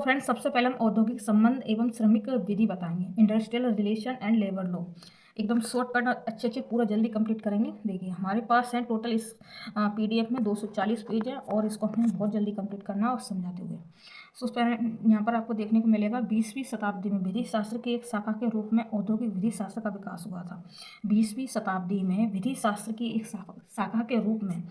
Friends, सबसे पहले हम औद्योगिक संबंध एवं श्रमिक विधि बताएंगे। Industrial relation and labour law एकदम शॉर्टकट अच्छे अच्छे पूरा जल्दी कंप्लीट करेंगे। देखिए हमारे पास है टोटल इस पीडीएफ में 240 पेज है और इसको हमें बहुत जल्दी कंप्लीट करना और समझाते हुए। सो यहाँ पर आपको देखने को मिलेगा 20वीं शताब्दी में विधि शास्त्र की एक शाखा के रूप में औद्योगिक विधि शास्त्र का विकास हुआ था। 20वीं शताब्दी में विधि शास्त्र की एक शाखा के रूप में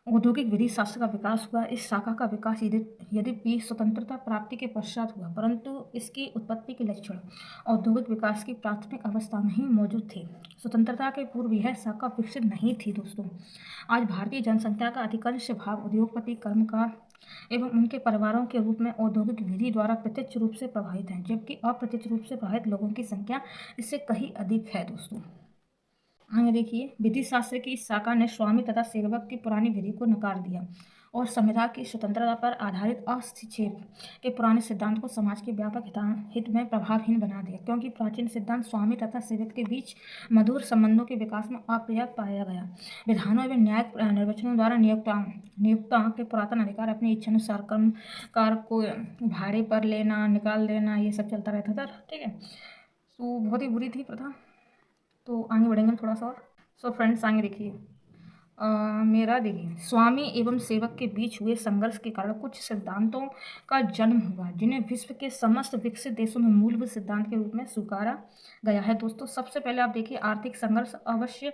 औद्योगिक विधि शास्त्र का विकास हुआ। इस शाखा का विकास यद्यपि स्वतंत्रता प्राप्ति के पश्चात हुआ, परंतु इसकी उत्पत्ति के लक्षण औद्योगिक विकास की प्राथमिक अवस्था में ही मौजूद थे। स्वतंत्रता के पूर्व यह शाखा विकसित नहीं थी। दोस्तों, आज भारतीय जनसंख्या का अधिकांश भाग उद्योगपति, कर्मकार एवं उनके परिवारों के रूप में औद्योगिक विधि द्वारा प्रत्यक्ष रूप से प्रभावित हैं, जबकि अप्रत्यक्ष रूप से प्रभावित लोगों की संख्या इससे कहीं अधिक है। दोस्तों, आगे देखिए, विधि शास्त्र की इस शाखा ने स्वामी तथा सेवक की पुरानी विधि को नकार दिया और संविधान की स्वतंत्रता पर आधारित हस्तक्षेप के पुराने सिद्धांत को समाज के व्यापक हित में प्रभावहीन बना दिया, क्योंकि प्राचीन सिद्धांत स्वामी तथा सेवक के बीच मधुर संबंधों के विकास में अपर्याप्त पाया गया। विधानों एवं न्यायिक निर्वचनों द्वारा नियोक्ता के पुरातन अधिकार अपनी इच्छानुसार कर्मकार को भाड़े पर लेना, निकाल देना, ये सब चलता रहता था। ठीक है, तो बहुत ही बुरी थी प्रथा। तो आगे बढ़ेंगे थोड़ा सा और। सो फ्रेंड्स, आगे देखिए, देखिए, स्वामी एवं सेवक के बीच हुए संघर्ष के कारण कुछ सिद्धांतों का जन्म हुआ, जिन्हें विश्व के समस्त विकसित देशों में मूलभूत सिद्धांत के रूप में स्वीकारा गया है। दोस्तों, सबसे पहले आप देखिए, आर्थिक संघर्ष अवश्य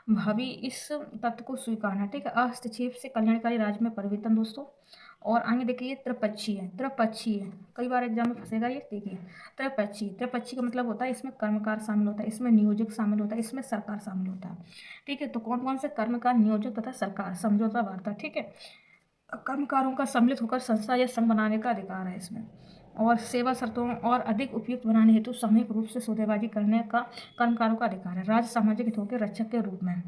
भावी इस तत्व को स्वीकारना। ठीक है, हस्तक्षेप से कल्याणकारी राज्य में परिवर्तन। दोस्तों, और आगे देखिए, त्रिपक्षीय कई बार एग्जाम में फंसेगा ये। देखिए, त्रिपक्षीय का मतलब होता है इसमें कर्मकार शामिल होता है, इसमें नियोजक शामिल होता है, इसमें सरकार शामिल होता है। ठीक है, तो कौन कौन से कर्मकार, नियोजक तथा सरकार समझौता वार्ता। ठीक है, कर्मकारों का सम्मिलित होकर संस्था या संघ बनाने का अधिकार है इसमें। और सेवा शर्तों और अधिक उपयुक्त बनाने हेतु सामूहिक रूप से सौदेबाजी करने का कर्मकारों का अधिकार है। राज्य सामाजिक हितों के रक्षक के रूप में।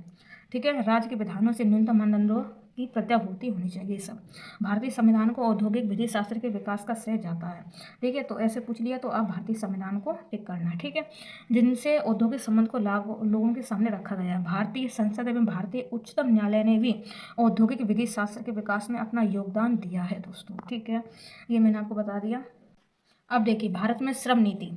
ठीक है, राज्य के विधानों से न्यूनतम मानदंडों की प्रत्याभूति होनी चाहिए। सब भारतीय संविधान को औद्योगिक विधि शास्त्र के विकास का श्रेय जाता है। ठीक है, तो ऐसे पूछ लिया तो आप भारतीय संविधान को टिक करना है। ठीक है, जिनसे औद्योगिक संबंध को लोगों के सामने रखा गया है। भारतीय संसद एवं भारतीय उच्चतम न्यायालय ने भी औद्योगिक विधि शास्त्र के विकास में अपना योगदान दिया है। दोस्तों, ठीक है, ये मैंने आपको बता दिया। अब देखिए, भारत में श्रम नीति।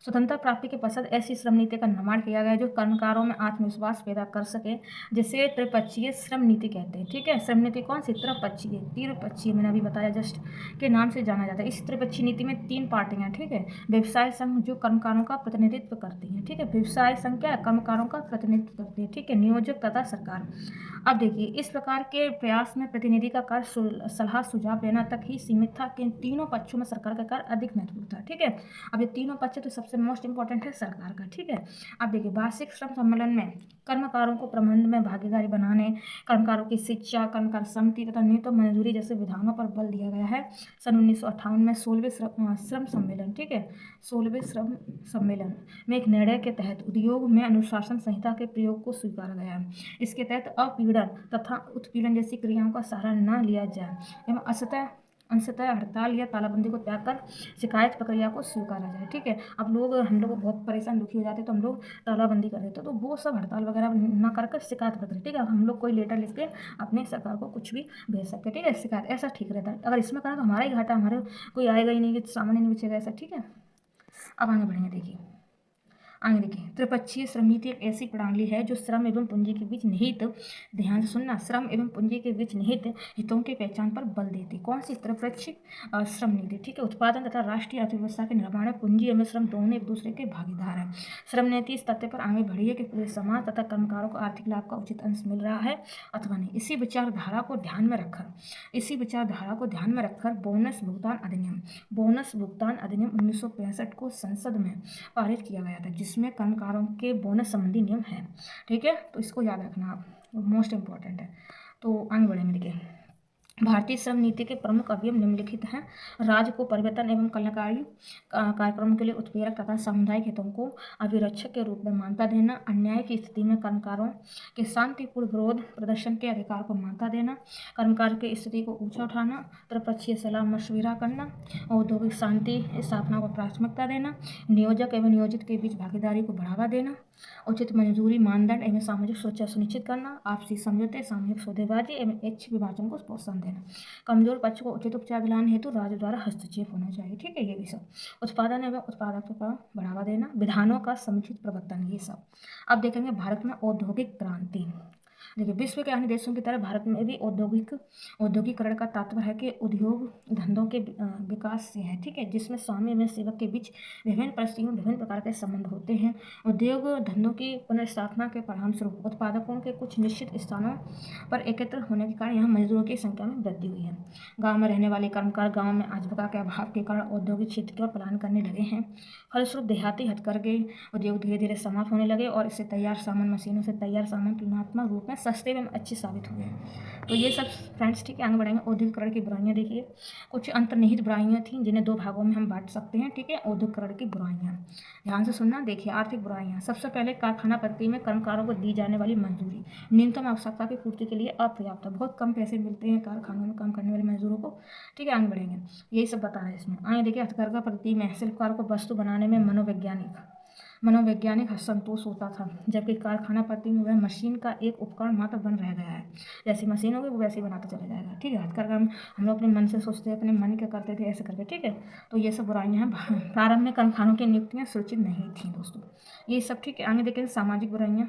स्वतंत्रता प्राप्ति के पश्चात ऐसी श्रम नीति का निर्माण किया गया जो कर्मकारों में आत्मविश्वास पैदा कर सके, जिसे त्रिपक्षीय श्रम नीति कहते हैं। ठीक है, श्रम नीति कौन सी? त्रिपक्षीय मैंने अभी बताया, जस्ट के नाम से जाना जाता है। इस त्रिपक्षीय नीति में 3 पार्टियां हैं। ठीक है, व्यवसाय संघ जो कर्मकारों का प्रतिनिधित्व करती हैं। ठीक है, व्यवसाय संघ क्या है? कर्मकारों का प्रतिनिधित्व करती है। ठीक है, नियोजक तथा सरकार। अब देखिए, इस प्रकार के प्रयास में प्रतिनिधि का कार्य सलाह सुझाव लेना तक ही सीमित था, कि तीनों पक्षों में सरकार का कार्य अधिक महत्वपूर्ण था। ठीक है, अब ये तीनों पक्ष तो सबसे मोस्ट इंपॉर्टेंट है सरकार का। ठीक है, अब देखिए, वार्षिक श्रम सम्मेलन में कर्मकारों को प्रबंध में भागीदारी बनाने, कर्मकारों की शिक्षा, कर्मकार समिति तथा न्यूनतम मंजूरी जैसे विधानों पर बल दिया गया है। सन 1958 में 16वें श्रम सम्मेलन, ठीक है, 16वें श्रम सम्मेलन में एक निर्णय के तहत उद्योग में अनुशासन संहिता के प्रयोग को स्वीकारा गया है। इसके तहत अपीड़न तथा उत्पीड़न जैसी क्रियाओं का सहारा न लिया जाए एवं अंशतः हड़ताल या तालाबंदी को त्याग कर शिकायत प्रक्रिया को स्वीकारा जाए। ठीक है, अब हम लोग बहुत परेशान दुखी हो जाते तो हम लोग तालाबंदी कर देते, तो वो सब हड़ताल वगैरह ना कर शिकायत प्रक्रिया। ठीक है, हम लोग कोई लेटर लिख के अपने सरकार को कुछ भी भेज सकते। ठीक है, शिकायत ऐसा ठीक रहता है। अगर इसमें करें तो हमारा ही घाटा, हमारे कोई आएगा ही नहीं, सामने नहीं बचेगा ऐसा। ठीक है, अब आगे बढ़ेंगे। देखिए, त्रिपक्षीय श्रम नीति एक ऐसी प्रणाली है जो श्रम एवं पूंजी के बीच निहित, ध्यान से सुनना, श्रम एवं पूंजी के बीच निहित हितों के पहचान पर बल देती। कौन सी? त्रिपक्षीय श्रम नीति। ठीक है, उत्पादन तथा राष्ट्रीय अर्थव्यवस्था के निर्माण में पूंजी एवं श्रम दोनों एक दूसरे के भागीदार हैं। श्रम नीति इस तथ्य पर आगे बढ़ी है कि पूरे समाज तथा कर्मकारों को आर्थिक लाभ का उचित अंश मिल रहा है अथवा नहीं। इसी विचारधारा को ध्यान में रखकर बोनस भुगतान अधिनियम 1965 को संसद में पारित किया गया था, जिसमें कर्मकारों के बोनस संबंधी नियम है। ठीक है, तो इसको याद रखना आप, मोस्ट इंपॉर्टेंट है। तो आगे बढ़ेंगे। देखिए, भारतीय श्रम नीति के प्रमुख अवयव निम्नलिखित हैं। राज्य को परिवर्तन एवं कल्याणकारी कार्यक्रमों के लिए उत्प्रेरक तथा सामुदायिक हितों को अभिरक्षक के रूप में मान्यता देना, अन्याय की स्थिति में कर्मकारों के शांतिपूर्ण विरोध प्रदर्शन के अधिकार को मान्यता देना, कर्मकार की स्थिति को ऊंचा उठाना, त्रिपक्षीय सलाह मशविरा करना, औद्योगिक शांति स्थापना को प्राथमिकता देना, नियोजक एवं नियोजित के बीच भागीदारी को बढ़ावा देना, उचित मंजूरी मानदंड एवं सामाजिक सुरक्षा सुनिश्चित करना, आपसी समझौते, सामूहिक सौदेबाजी एवं ऐच्छिक विभाजन को प्रोत्साहन देना। देना। कमजोर पक्ष को उचित उपचार दिलाने हेतु राज्य द्वारा हस्तक्षेप होना चाहिए, ठीक है, ये भी सब। उत्पादन एवं उत्पादकता को बढ़ावा देना, विधानों का समुचित प्रवर्तन, ये सब। अब देखेंगे भारत में औद्योगिक क्रांति। देखिए, विश्व के अन्य देशों की तरह भारत में भी औद्योगिकरण का तात्पर्य है कि उद्योग धंधों के विकास से है, ठीक है, जिसमें स्वामी एवं सेवक के बीच विभिन्न परिस्थितियों में विभिन्न प्रकार के संबंध होते हैं। उद्योग धंधों की पुनर्स्थापना के परिणाम स्वरूप उत्पादकों के कुछ निश्चित स्थानों पर एकत्र होने के कारण यहाँ मजदूरों की संख्या में वृद्धि हुई है। गाँव में रहने वाले कर्मकार गाँव में आजीविका के अभाव के कारण औद्योगिक क्षेत्र की ओर पलायन करने लगे हैं। फलस्वरूप देहाती हथकरघे उद्योग धीरे धीरे समाप्त होने लगे और इससे तैयार सामान, मशीनों से तैयार सामान तुलनात्मक रूप में सस्ते एवं अच्छे साबित हुए। तो ये सब फ्रेंड्स, ठीक है, आगे बढ़ेंगे। औद्योगिकरण की बुराइयां देखिए, कुछ अंतर्निहित बुराइयां थीं जिन्हें दो भागों में हम बांट सकते हैं, ठीक है। औद्योगिकरण की बुराइयां ध्यान से सुनना। देखिए, आर्थिक बुराइयां। सबसे पहले कारखाना पद्धति में कर्मकारों को दी जाने वाली मजदूरी न्यूनतम आवश्यकता की पूर्ति के लिए अपर्याप्त है। बहुत कम पैसे मिलते हैं कारखानों में काम करने वाले मजदूरों को, ठीक है। आगे बढ़ेंगे, यही सब बता रहे हैं इसमें। आगे देखिए, हथकरघा पद्धति में शिल्पकार को वस्तु बनाने में मनोवैज्ञानिक असंतोष होता था, जबकि कारखाना पद्धति में वह मशीन का एक उपकरण मात्र बन रह गया है। जैसी मशीन होगी वो वैसे ही बनाता चला जाएगा, ठीक है। हथकरघा हम लोग अपने मन से सोचते हैं, अपने मन क्या करते थे, ऐसे करके, ठीक है। तो ये सब बुराइयां हैं। प्रारंभ में कर्मखानों की नियुक्तियां सुरक्षित नहीं थी दोस्तों, ये सब, ठीक है। आगे देखें, सामाजिक बुराइयां।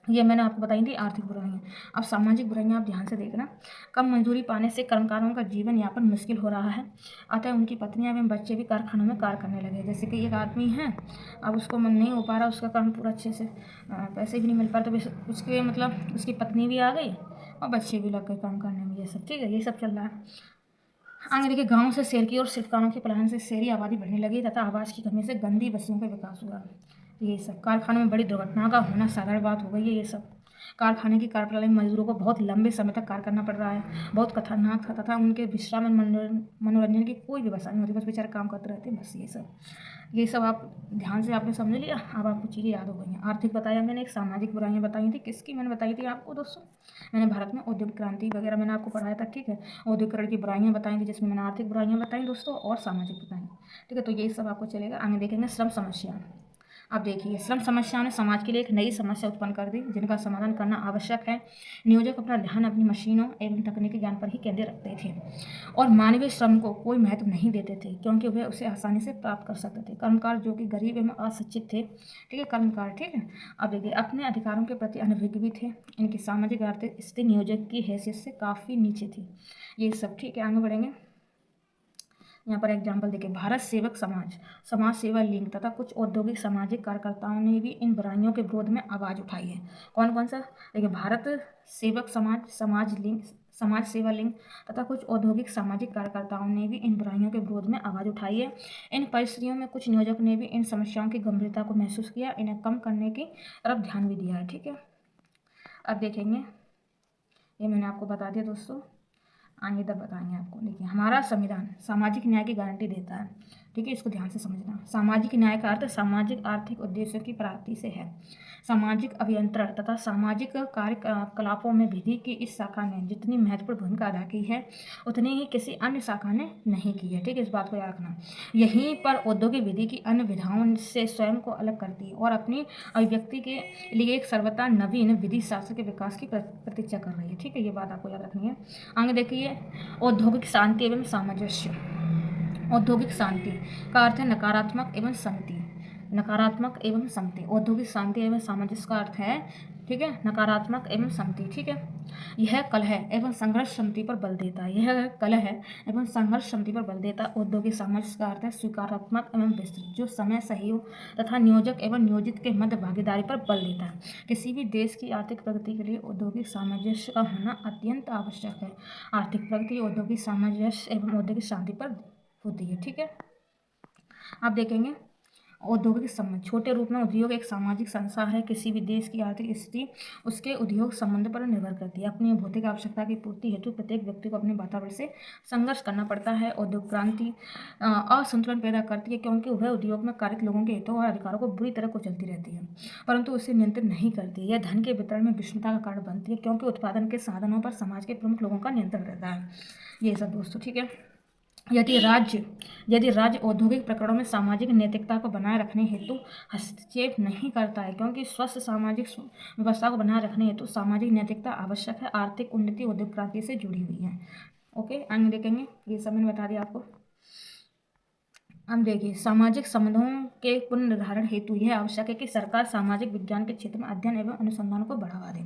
ये मैंने आपको बताई थी आर्थिक बुराइयां। अब सामाजिक बुराइयां आप ध्यान से देखना। कम मंजूरी पाने से कर्मकारों का जीवन यापन मुश्किल हो रहा है, अतः उनकी पत्नियां एवं बच्चे भी कारखानों में कार्य करने लगे। जैसे कि एक आदमी है, अब उसको मन नहीं हो पा रहा, उसका काम पूरा अच्छे से, पैसे भी नहीं मिल पा रहे, तो उसके मतलब उसकी पत्नी भी आ गई और बच्चे भी लग गए काम करने में, ये सब, ठीक है, ये सब चल रहा है। आगे देखिए, गाँव से शहर की ओर शिल्पकारों के पलायन से शहरी आबादी बढ़ने लगी तथा आवास की कमी से गंदी बस्तियों का विकास हुआ। ये सब कारखानों में बड़ी दुर्घटना का होना साधारण बात हो गई है। ये सब कारखाने की कार्यप्रणाली में मजदूरों को बहुत लंबे समय तक कार्य करना पड़ रहा है, बहुत खतरनाक था तथा उनके विश्राम और मनोरंजन की कोई व्यवस्था नहीं होती, बस बेचारे काम करते रहते हैं, बस ये सब आप ध्यान से आपने समझ लिया। अब आपको चीज़ें याद हो गई हैं। आर्थिक बताया मैंने, एक सामाजिक बुराइयां बताई थी, किसकी मैंने बताई थी आपको दोस्तों, मैंने भारत में औद्योगिक क्रांति वगैरह मैंने आपको पढ़ाया था, ठीक है। औद्योगिकरण की बुराइयां बताई थी, जिसमें मैंने आर्थिक बुराइयां बताई दोस्तों और सामाजिक बताई, ठीक है। तो यही सब आपको चलेगा। आगे देखेंगे श्रम समस्या। अब देखिए, श्रम समस्याओं ने समाज के लिए एक नई समस्या उत्पन्न कर दी, जिनका समाधान करना आवश्यक है। नियोजक अपना ध्यान अपनी मशीनों एवं तकनीकी ज्ञान पर ही केंद्रित रखते थे और मानवीय श्रम को कोई महत्व नहीं देते थे, क्योंकि वे उसे आसानी से प्राप्त कर सकते थे। कर्मकार जो कि गरीब एवं अशिक्षित थे, ठीक है, कर्मकार, ठीक है। अब देखिए, अपने अधिकारों के प्रति अनभिज्ञ भी थे। इनकी सामाजिक आर्थिक स्थिति नियोजक की हैसियत से काफ़ी नीचे थी, ये सब, ठीक है। आगे बढ़ेंगे। यहाँ पर एग्जाम्पल देखिए, भारत सेवक समाज सेवा लीग तथा कुछ औद्योगिक सामाजिक कार्यकर्ताओं ने भी इन बुराइयों के विरोध में आवाज़ उठाई है। कौन कौन सा? देखिए, भारत सेवक समाज सेवा लीग तथा कुछ औद्योगिक सामाजिक कार्यकर्ताओं ने भी इन बुराइयों के विरोध में आवाज़ उठाई है। इन परिस्थितियों में कुछ नियोजक ने भी इन समस्याओं की गंभीरता को महसूस किया, इन्हें कम करने की तरफ ध्यान भी दिया है, ठीक है। अब देखेंगे, ये मैंने आपको बता दिया दोस्तों, आगे तक बताएंगे आपको। देखिए, हमारा संविधान सामाजिक न्याय की गारंटी देता है, ठीक है, इसको ध्यान से समझना। सामाजिक न्याय का अर्थ सामाजिक आर्थिक उद्देश्यों की प्राप्ति से है। सामाजिक अभियंत्रण तथा सामाजिक कार्यकलापों में विधि की इस शाखा ने जितनी महत्वपूर्ण भूमिका अदा की है, उतनी ही किसी अन्य शाखा ने नहीं की है, ठीक है, इस बात को याद रखना। यहीं पर औद्योगिक विधि की अन्य विधाओं से स्वयं को अलग करती है और अपनी अभिव्यक्ति के लिए एक सर्वथा नवीन विधि शास्त्र के विकास की प्रतीक्षा कर रही है, ठीक है, ये बात आपको याद रखनी है। आगे देखिए, औद्योगिक शांति एवं सामंजस्य। औद्योगिक शांति का अर्थ है नकारात्मक एवं संगति। नकारात्मक एवं संगति, औद्योगिक शांति एवं सामंजस्य का अर्थ है, ठीक है, नकारात्मक एवं संगति, ठीक है। यह कलह एवं संघर्ष क्षमता पर बल देता है। यह कलह एवं संघर्ष क्षमता पर बल देता है। औद्योगिक सामंजस्य का अर्थ है स्वीकारात्मक एवं विस्तृत, जो समय, सहयोग तथा नियोजक एवं नियोजित के मध्य भागीदारी पर बल देता है। किसी भी देश की आर्थिक प्रगति के लिए औद्योगिक सामंजस्य का होना अत्यंत आवश्यक है। आर्थिक प्रगति औद्योगिक सामंजस्य एवं औद्योगिक शांति पर होती है, ठीक है। आप देखेंगे, औद्योगिक संबंध। छोटे रूप में उद्योग एक सामाजिक संसार है। किसी भी देश की आर्थिक स्थिति उसके उद्योग संबंध पर निर्भर करती है। अपनी भौतिक आवश्यकता की पूर्ति हेतु प्रत्येक व्यक्ति को अपने वातावरण से संघर्ष करना पड़ता है। औद्योगिक क्रांति असंतुलन पैदा करती है, क्योंकि वह उद्योग में कार्यरत लोगों के हितों और अधिकारों को बुरी तरह कुचलती रहती है, परंतु उसे नियंत्रित नहीं करती। यह धन के वितरण में विषमता का कारण बनती है, क्योंकि उत्पादन के साधनों पर समाज के प्रमुख लोगों का नियंत्रण रहता है। ये सब दोस्तों, ठीक है। यदि राज्य औद्योगिक प्रकरणों में सामाजिक नैतिकता को बनाए रखने हेतु हस्तक्षेप नहीं करता है, क्योंकि स्वस्थ सामाजिक व्यवस्था को बनाए रखने हेतु सामाजिक नैतिकता आवश्यक है। आर्थिक उन्नति औद्योगिक क्रांति से जुड़ी हुई है, ओके, आगे देखेंगे, ये सब मैंने बता दिया आपको। अब देखिए, सामाजिक संबंधों के पुनर्निर्धारण हेतु यह आवश्यक है कि सरकार सामाजिक विज्ञान के क्षेत्र में अध्ययन एवं अनुसंधान को बढ़ावा दे।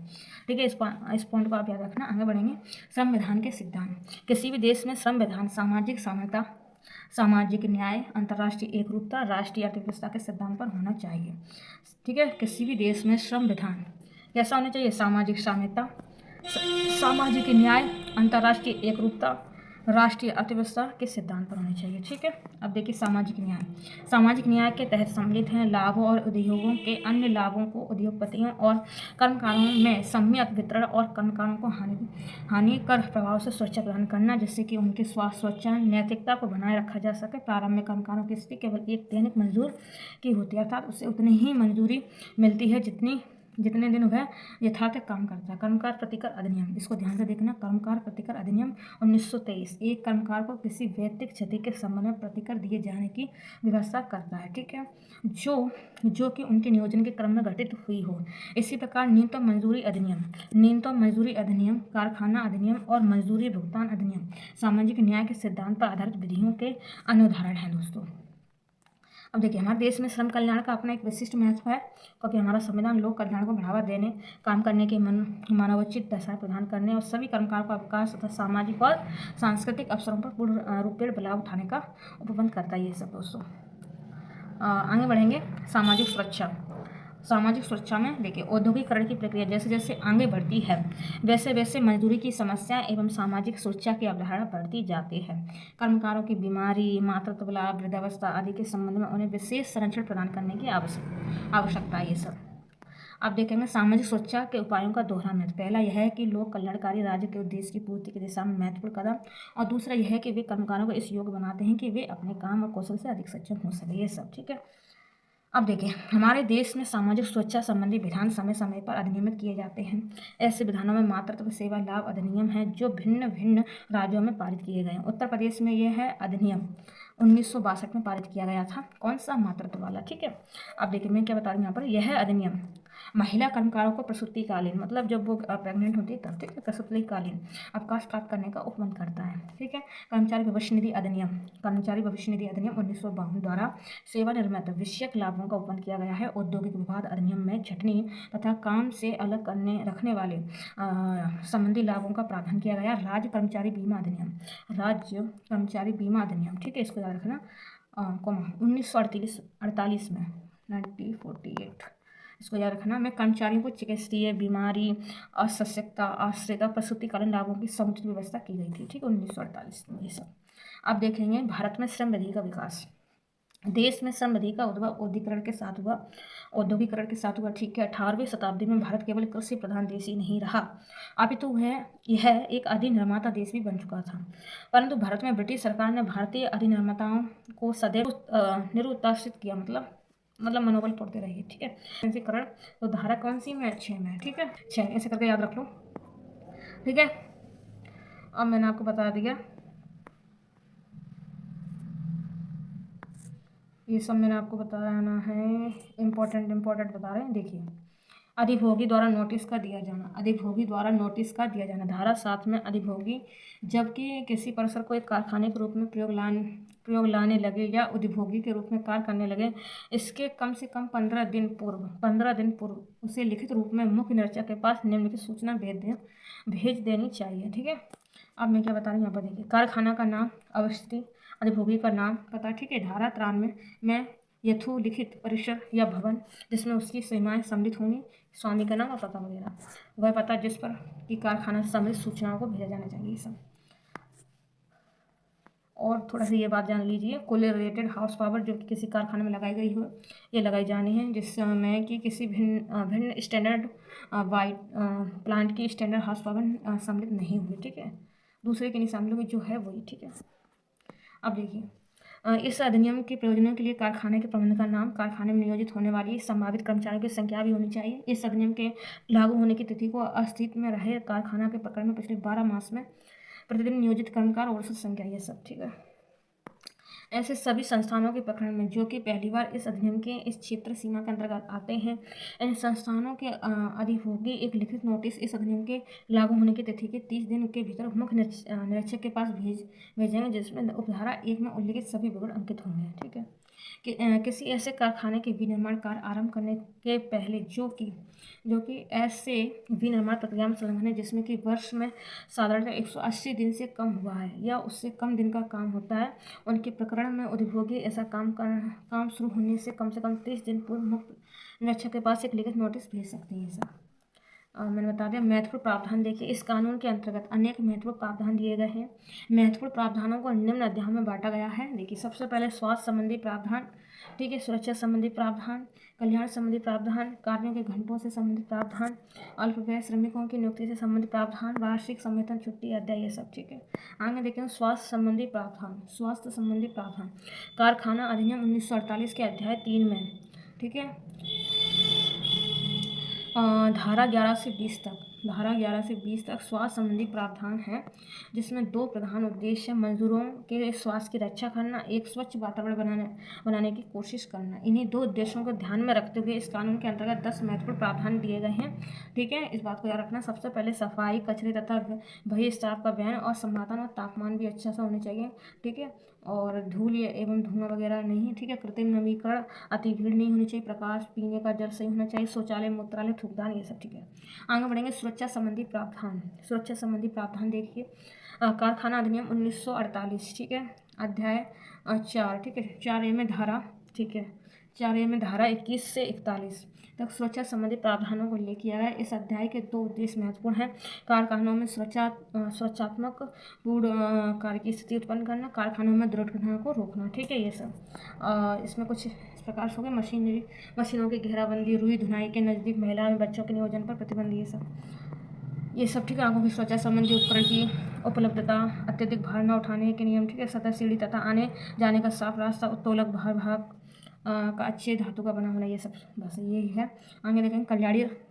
ठीक है, इस पॉइंट को आप याद रखना। आगे बढ़ेंगे, संविधान के सिद्धांत। किसी भी देश में संविधान सामाजिक समानता, सामाजिक न्याय, अंतर्राष्ट्रीय एकरूपता, राष्ट्रीय अर्थव्यवस्था के सिद्धांत पर होना चाहिए। ठीक है, किसी भी देश में संविधान कैसा होना चाहिए? सामाजिक साम्यता, सामाजिक न्याय, अंतर्राष्ट्रीय एकरूपता, राष्ट्रीय अर्थव्यवस्था के सिद्धांत पर होने चाहिए। ठीक है, अब देखिए सामाजिक न्याय। सामाजिक न्याय के तहत सम्मिलित हैं लाभों और उद्योगों के अन्य लाभों को उद्योगपतियों और कर्मकारों में सम्यक वितरण और कर्मकारों को हानिकर प्रभाव से सुरक्षा प्रदान करना, जिससे कि उनके स्वास्थ्य, सुरक्षा, नैतिकता को बनाए रखा जा सके। प्रारंभ में कर्मकारों की स्थिति केवल एक दैनिक मजदूर की होती है, अर्थात उसे उतनी ही मजदूरी मिलती है जितने दिन वह यथार्थ काम करता है। कर्मकार प्रतिकर अधिनियम, इसको ध्यान से देखना। कर्मकार प्रतिकर अधिनियम 1923 एक कर्मकार को किसी वैयक्तिक क्षति के संबंध में प्रतिकर दिए जाने की व्यवस्था करता है। ठीक है, जो कि उनके नियोजन के क्रम में घटित हुई हो। इसी प्रकार न्यूनतम मजदूरी अधिनियम, कारखाना अधिनियम और मजदूरी भुगतान अधिनियम सामाजिक न्याय के सिद्धांत पर आधारित विधियों के अन्य उदाहरण हैं दोस्तों। अब देखिए, हमारे देश में श्रम कल्याण का अपना एक विशिष्ट महत्व है, क्योंकि हमारा संविधान लोक कल्याण को बढ़ावा देने, काम करने के मानवोचित दशा प्रदान करने और सभी कर्मकारों का विकास तथा सामाजिक और सांस्कृतिक अवसरों पर पूर्ण रूपेण लाभ उठाने का उपबंध करता है। ये सब दोस्तों। आगे बढ़ेंगे, सामाजिक सुरक्षा में देखिए, औद्योगिकरण की प्रक्रिया जैसे जैसे आगे बढ़ती है वैसे वैसे मजदूरी की समस्या एवं सामाजिक सुरक्षा की अवधारणा बढ़ती जाती है। कर्मकारों की बीमारी, मातृत्व लाभ, वृद्धावस्था आदि के संबंध में उन्हें विशेष संरक्षण प्रदान करने की आवश्यकता है। ये सब आप देखेंगे। सामाजिक सुरक्षा के उपायों का दोहरा महत्व। पहला यह है कि लोक कल्याणकारी राज्य के उद्देश्य की पूर्ति की दिशा में महत्वपूर्ण कदम, और दूसरा यह है कि वे कर्मकारों को इस योग्य बनाते हैं कि वे अपने काम और कौशल से अधिक सक्षम हो सके। ये सब ठीक है। अब देखिए, हमारे देश में सामाजिक सुरक्षा संबंधी विधान समय समय पर अधिनियमित किए जाते हैं। ऐसे विधानों में मातृत्व सेवा लाभ अधिनियम है, जो भिन्न भिन्न राज्यों में पारित किए गए हैं। उत्तर प्रदेश में यह है अधिनियम 1962 में पारित किया गया था। कौन सा? मातृत्व वाला। ठीक है, अब देखिए मैं क्या बता रही हूँ यहाँ पर। यह अधिनियम महिला कर्मकारों को प्रसूतिकालीन, मतलब जब वो प्रेग्नेंट होती है तब, ठीक है, प्रसूतिकालीन अवकाश प्राप्त करने का उपबंध करता है। ठीक है, कर्मचारी भविष्य निधि अधिनियम 1952 द्वारा सेवानिवृत्त विषयक लाभों का उपबंध किया गया है। औद्योगिक विवाद अधिनियम में छंटनी तथा काम से अलग रखने वाले संबंधी लाभों का प्रावधान किया गया। राज्य कर्मचारी बीमा अधिनियम, ठीक है, इसको याद रखना। 1948 में 1948 इसको याद रखना में कर्मचारियों को चिकित्सीय, बीमारी, असस्यकता, आश्रित, प्रसूतिकालीन लाभों की समुचित व्यवस्था की गई थी। ठीक है, 1948 में ये सब। अब देखेंगे भारत में श्रम विधि का विकास। देश में श्रम विधि का उद्भव औद्योगिकरण के साथ हुआ। ठीक है, 18वीं शताब्दी में भारत केवल कृषि प्रधान देश ही नहीं रहा, अपितु यह एक अधिनिर्माता देश भी बन चुका था। परंतु भारत में ब्रिटिश सरकार ने भारतीय अधिनिर्माताओं को सदैव निरुत्साहित किया, मतलब मनोबल तोड़ते रहिए। ठीक है, पंजीकरण तो धारा कौन सी में? 6 में। ठीक है, 6 ऐसे करके याद रख लो। ठीक है, अब मैंने आपको बता दिया, ये सब मैंने आपको बताना है। इम्पोर्टेंट बता रहे हैं। देखिए, अधिभोगी द्वारा नोटिस का दिया जाना। धारा 7 में अधिभोगी जबकि किसी परिसर को एक कारखाने के रूप में प्रयोग लाने लगे या अधिभोगी के रूप में कार्य करने लगे, इसके कम से कम 15 दिन पूर्व उसे लिखित रूप में मुख्य निरीक्षक के पास निम्नलिखित सूचना भेज देनी चाहिए। ठीक है, अब मैं क्या बता रही हूँ यहाँ पर देखिए। कारखाना का नाम, अवस्थिति, अधिभोगी का नाम, पता। ठीक है, धारा 93 में यथोलिखित परिसर या भवन जिसमें उसकी सीमाएं सम्मिलित होंगी, स्वामी का नाम और पता वगैरह, वह पता जिस पर कि कारखाना से सम्मिलित सूचनाओं को भेजा जाना चाहिए। सब और थोड़ा सा ये बात जान लीजिए, कुल रेटेड हाउस पावर जो कि किसी कारखाने में लगाई गई हो, ये लगाई जानी है जिसमें कि किसी भिन्न स्टैंडर्ड वाइड प्लांट की स्टैंडर्ड हाउस पावर सम्मिलित नहीं हुई। ठीक है, दूसरे के नहीं शामिल हुई जो है वही। ठीक है, अब देखिए, इस अधिनियम के प्रयोजनों के लिए कारखाने के प्रबंधक का नाम, कारखाने में नियोजित होने वाली संभावित कर्मचारियों की संख्या भी होनी चाहिए। इस अधिनियम के लागू होने की तिथि को अस्तित्व में रहे कारखाना के प्रकरण में पिछले 12 मास में प्रतिदिन नियोजित कर्मकार और औसत संख्या, ये सब। ठीक है, ऐसे सभी संस्थानों के प्रकरण में जो कि पहली बार इस अधिनियम के इस क्षेत्र सीमा के अंतर्गत आते हैं, इन संस्थानों के अधिभोगी एक लिखित नोटिस इस अधिनियम के लागू होने की तिथि के 30 दिन के भीतर मुख्य निरीक्षक के पास भेजेंगे, जिसमें उपधारा 1 में उल्लिखित सभी विवरण अंकित होंगे। ठीक है। किसी ऐसे कारखाने के विनिर्माण कार्य आरंभ करने के पहले जो कि ऐसे विनिर्माण प्रक्रिया में संलग्न है जिसमें कि वर्ष में साधारणतः 180 दिन से कम हुआ है या उससे कम दिन का काम होता है, उनके प्रकरण में अधिभोगी ऐसा काम शुरू होने से कम 30 दिन पूर्व मुख्य निरीक्षक के पास एक लिखित नोटिस भेज सकते हैं। ऐसा मैंने बता दिया। महत्वपूर्ण प्रावधान देखिए, इस कानून के अंतर्गत अनेक महत्वपूर्ण प्रावधान दिए गए हैं। महत्वपूर्ण प्रावधानों को निम्न अध्याय में बांटा गया है। देखिए, सबसे पहले स्वास्थ्य संबंधी प्रावधान, ठीक है, सुरक्षा संबंधी प्रावधान, कल्याण संबंधी प्रावधान, कार्यों के घंटों से संबंधित प्रावधान, अल्पव्यय श्रमिकों की नियुक्ति से संबंधित प्रावधान, वार्षिक संवेतन छुट्टी अध्याय, ये सब। ठीक है। आगे देखें स्वास्थ्य संबंधी प्रावधान। स्वास्थ्य संबंधी प्रावधान कारखाना अधिनियम 1948 के अध्याय 3 में, ठीक है, धारा 11 से 20 तक स्वास्थ्य संबंधी प्रावधान है, जिसमें 2 प्रधान उद्देश्य मजदूरों के स्वास्थ्य की रक्षा करना, एक स्वच्छ वातावरण बनाने की कोशिश करना। इन्हीं 2 उद्देश्यों को ध्यान में रखते हुए इस कानून के अंतर्गत 10 महत्वपूर्ण प्रावधान दिए गए हैं। ठीक है, इस बात को याद रखना। सबसे पहले सफाई, कचरे तथा बहिः स्टाफ का बयान और संवादन और तापमान भी अच्छा सा होना चाहिए। ठीक है, और धूल एवं धुआं वगैरह नहीं। ठीक है, कृत्रिम नवीकरण, अति भीड़ नहीं होनी चाहिए, प्रकाश, पीने का जल सही होना चाहिए, शौचालय, मूत्रालय, थूकदान, ये सब। ठीक है। आगे बढ़ेंगे सुरक्षा संबंधी प्रावधान। सुरक्षा संबंधी प्रावधान देखिए, कारखाना अधिनियम 1948, ठीक है, अध्याय 4, ठीक है, 4A में धारा, ठीक है, 4A में धारा 21 से 41 तक सुरक्षा संबंधी प्रावधानों को उल्लेख किया गया है। इस अध्याय के 2 उद्देश्य महत्वपूर्ण हैं। कारखानों में सुरक्षात्मक पूर्ण कार्य की स्थिति उत्पन्न करना, कारखानों में दुर्घटना को रोकना। ठीक है, ये सब। इसमें कुछ इस प्रकार से हो गए। मशीनों की घेराबंदी, रुई धुनाई के नज़दीक महिला एवं बच्चों के नियोजन पर प्रतिबंध, ये सब। ठीक है। आंखों की सुरक्षा संबंधी उपकरण की उपलब्धता, अत्यधिक भार न उठाने के नियम, ठीक है, सतह सीढ़ी तथा आने जाने का साफ रास्ता, उत्तोलक भाग का अच्छे धातु का बना होना, ये सब बस यही है। आगे देखेंगे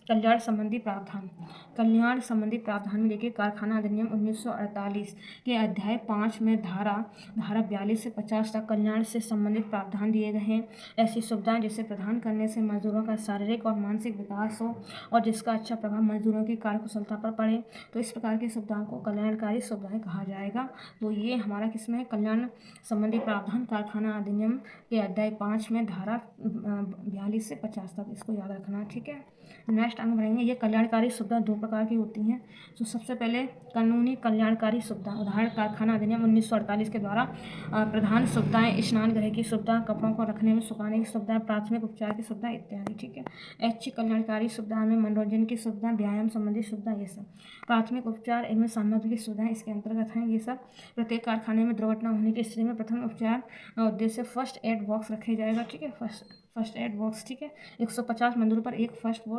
कल्याण संबंधी प्रावधान। कल्याण संबंधी प्रावधान में देखिए, कारखाना अधिनियम 1948 के अध्याय 5 में धारा 42 से 50 तक कल्याण से संबंधित प्रावधान दिए गए हैं। ऐसी सुविधाएं जिसे प्रदान करने से मजदूरों का शारीरिक और मानसिक विकास हो और जिसका अच्छा प्रभाव मजदूरों की कार्यकुशलता पर पड़े, तो इस प्रकार की सुविधाओं को कल्याणकारी सुविधाएं कहा जाएगा। तो ये हमारा किसमें है, कल्याण संबंधी प्रावधान कारखाना अधिनियम के अध्याय 5 में धारा 42 से 50 तक, इसको याद रखना। ठीक है। नेक्स्ट आगे बढ़ेंगे। ये कल्याणकारी सुविधा 2 प्रकार की होती हैं। तो सबसे पहले कानूनी कल्याणकारी सुविधा, उदाहरण कारखाना अधिनियम 1948 के द्वारा प्रधान सुविधाएं, स्नान गृह की सुविधा, कपड़ों को रखने में सुखाने की सुविधा, प्राथमिक उपचार की सुविधा इत्यादि। ठीक है। ऐच्छिक कल्याणकारी सुविधा में मनोरंजन की सुविधा, व्यायाम संबंधी सुविधा, ये सब। प्राथमिक उपचार, इनमें सामग्री की सुविधाएं इसके अंतर्गत हैं, ये सब। प्रत्येक कारखाने में दुर्घटना होने की स्थिति में प्रथम उपचार उद्देश्य फर्स्ट एड बॉक्स रखे जाएगा। ठीक है, फर्स्ट एड बॉक्स। ठीक है, 150 मजदूरों पर एक फर्स्ट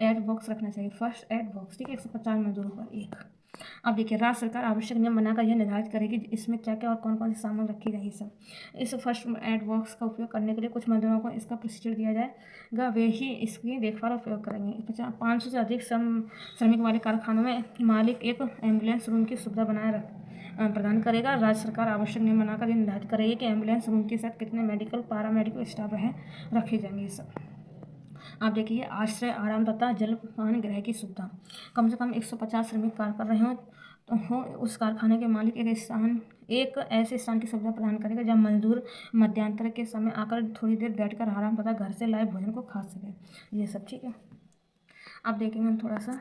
एड बॉक्स रखना चाहिए, फर्स्ट एड बॉक्स। ठीक है, 150 मजदूरों पर एक। अब देखिए, राज्य सरकार आवश्यक नियम बनाकर यह निर्धारित करेगी इसमें क्या क्या और कौन कौन सी सामान रखी जाएगी, सब। इस फर्स्ट एड बॉक्स का उपयोग करने के लिए कुछ मजदूरों को इसका प्रशिक्षण दिया जाएगा, वे ही इसकी देखभाल और उपयोग करेंगे। 500 से अधिक श्रमिक वाले कारखानों में मालिक एक एम्बुलेंस रूम की सुविधा प्रदान करेगा। राज्य सरकार आवश्यक नियम बनाकर यह निर्धारित करेगी कि एम्बुलेंस रूम के साथ कितने मेडिकल, पैरामेडिकल स्टाफ रखे जाएंगे, ये सब। आप देखिए, आश्रय, आराम तथा जलपान गृह की सुविधा। कम से कम 150 श्रमिक कार्य कर रहे हो उस कारखाने के मालिक एक ऐसे स्थान की सुविधा प्रदान करेगा जहाँ मजदूर मध्यांतर के समय आकर थोड़ी देर बैठकर आराम तथा घर से लाए भोजन को खा सके, ये सब। ठीक है। अब देखेंगे हम थोड़ा सा